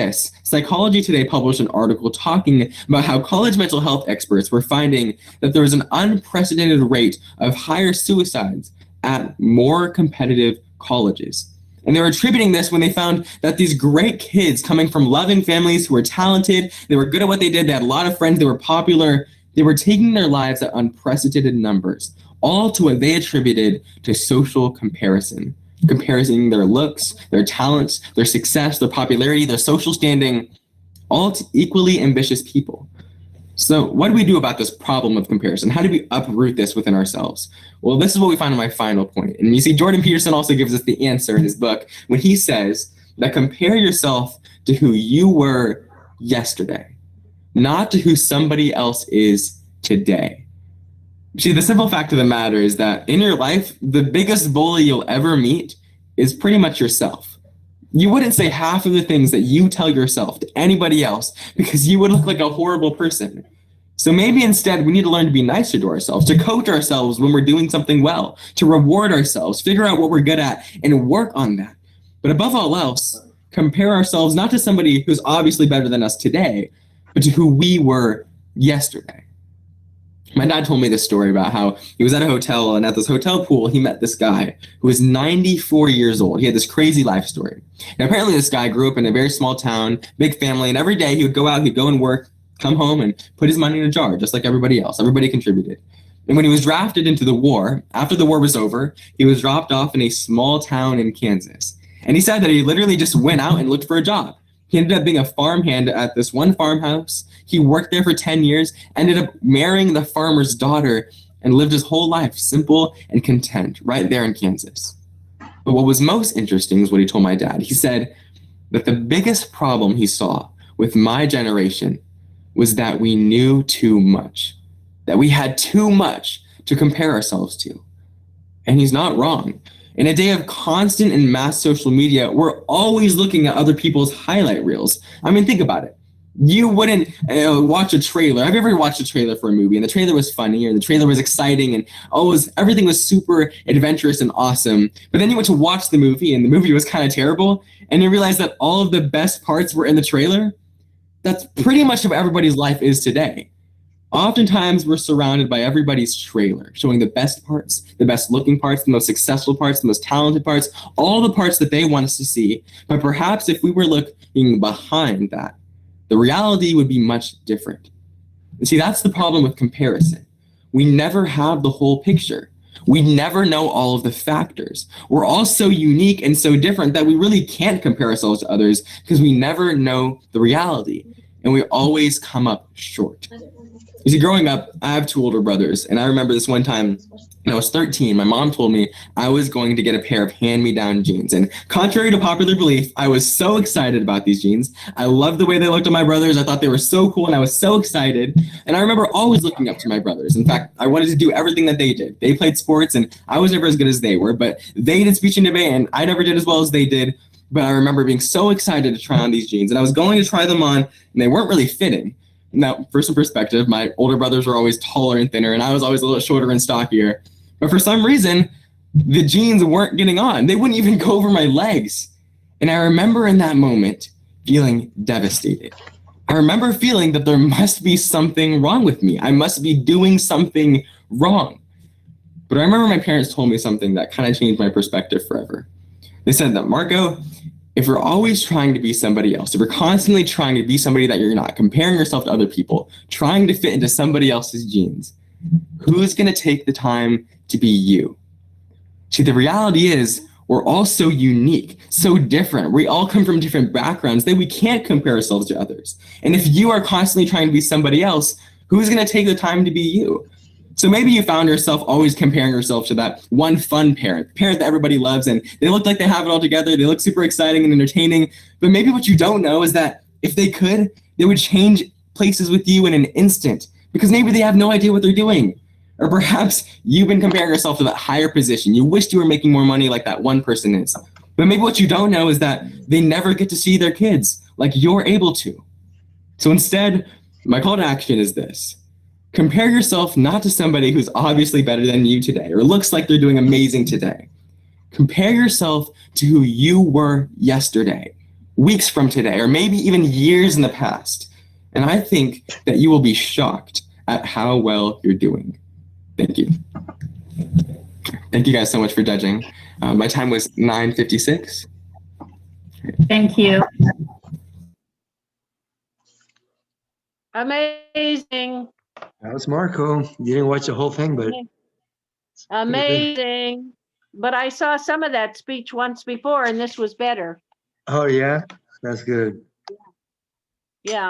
this. Psychology Today published an article talking about how college mental health experts were finding that there was an unprecedented rate of higher suicides at more competitive colleges. And they were attributing this when they found that these great kids coming from loving families who were talented, they were good at what they did, they had a lot of friends, they were popular, they were taking their lives at unprecedented numbers, all to what they attributed to social comparison. Comparing their looks, their talents, their success, their popularity, their social standing, all to equally ambitious people. So what do we do about this problem of comparison? How do we uproot this within ourselves? Well, this is what we find in my final point. And you see, Jordan Peterson also gives us the answer in his book when he says that compare yourself to who you were yesterday, not to who somebody else is today. See, the simple fact of the matter is that in your life, the biggest bully you'll ever meet is pretty much yourself. You wouldn't say half of the things that you tell yourself to anybody else because you would look like a horrible person. So maybe instead we need to learn to be nicer to ourselves, to coach ourselves when we're doing something well, to reward ourselves, figure out what we're good at, and work on that. But above all else, compare ourselves not to somebody who's obviously better than us today, but to who we were yesterday. My dad told me this story about how he was at a hotel, and at this hotel pool, he met this guy who was 94 years old. He had this crazy life story. And apparently this guy grew up in a very small town, big family, and every day he would go out, he'd go and work, come home, and put his money in a jar, just like everybody else. Everybody contributed. And when he was drafted into the war, after the war was over, he was dropped off in a small town in Kansas. And he said that he literally just went out and looked for a job. He ended up being a farmhand at this one farmhouse. He worked there for 10 years, ended up marrying the farmer's daughter, and lived his whole life simple and content right there in Kansas. But what was most interesting is what he told my dad. He said that the biggest problem he saw with my generation was that we knew too much, that we had too much to compare ourselves to. And he's not wrong. In a day of constant and mass social media, we're always looking at other people's highlight reels. I mean, think about it. You wouldn't watch a trailer. Have you ever watched a trailer for a movie and the trailer was funny or the trailer was exciting and everything was super adventurous and awesome, but then you went to watch the movie and the movie was kind of terrible and you realize that all of the best parts were in the trailer? That's pretty much how everybody's life is today. Oftentimes, we're surrounded by everybody's trailer, showing the best parts, the best looking parts, the most successful parts, the most talented parts, all the parts that they want us to see. But perhaps if we were looking behind that, the reality would be much different. And see, that's the problem with comparison. We never have the whole picture. We never know all of the factors. We're all so unique and so different that we really can't compare ourselves to others because we never know the reality. And we always come up short. You see, growing up, I have two older brothers, and I remember this one time when I was 13, my mom told me I was going to get a pair of hand-me-down jeans. And contrary to popular belief, I was so excited about these jeans. I loved the way they looked on my brothers. I thought they were so cool, and I was so excited. And I remember always looking up to my brothers. In fact, I wanted to do everything that they did. They played sports, and I was never as good as they were, but they did speech and debate, and I never did as well as they did. But I remember being so excited to try on these jeans, and I was going to try them on, and they weren't really fitting. Now, for some perspective, my older brothers were always taller and thinner, and I was always a little shorter and stockier. But for some reason, the jeans weren't getting on. They wouldn't even go over my legs. And I remember in that moment feeling devastated. I remember feeling that there must be something wrong with me. I must be doing something wrong. But I remember my parents told me something that kind of changed my perspective forever. They said that, Marco, if you're always trying to be somebody else, if you're constantly trying to be somebody that you're not, comparing yourself to other people, trying to fit into somebody else's jeans, who's going to take the time to be you? See, the reality is we're all so unique, so different. We all come from different backgrounds that we can't compare ourselves to others. And if you are constantly trying to be somebody else, who's going to take the time to be you? So maybe you found yourself always comparing yourself to that one fun parent that everybody loves, and they look like they have it all together. They look super exciting and entertaining. But maybe what you don't know is that if they could, they would change places with you in an instant because maybe they have no idea what they're doing. Or perhaps you've been comparing yourself to that higher position. You wished you were making more money like that one person is. But maybe what you don't know is that they never get to see their kids like you're able to. So instead, my call to action is this. Compare yourself not to somebody who's obviously better than you today or looks like they're doing amazing today. Compare yourself to who you were yesterday, weeks from today, or maybe even years in the past. And I think that you will be shocked at how well you're doing. Thank you. Thank you guys so much for judging. My time was 9:56. Thank you. Amazing. That was Marco. You didn't watch the whole thing, but Amazing. But I saw some of that speech once before, and this was better. oh yeah, that's good. Yeah.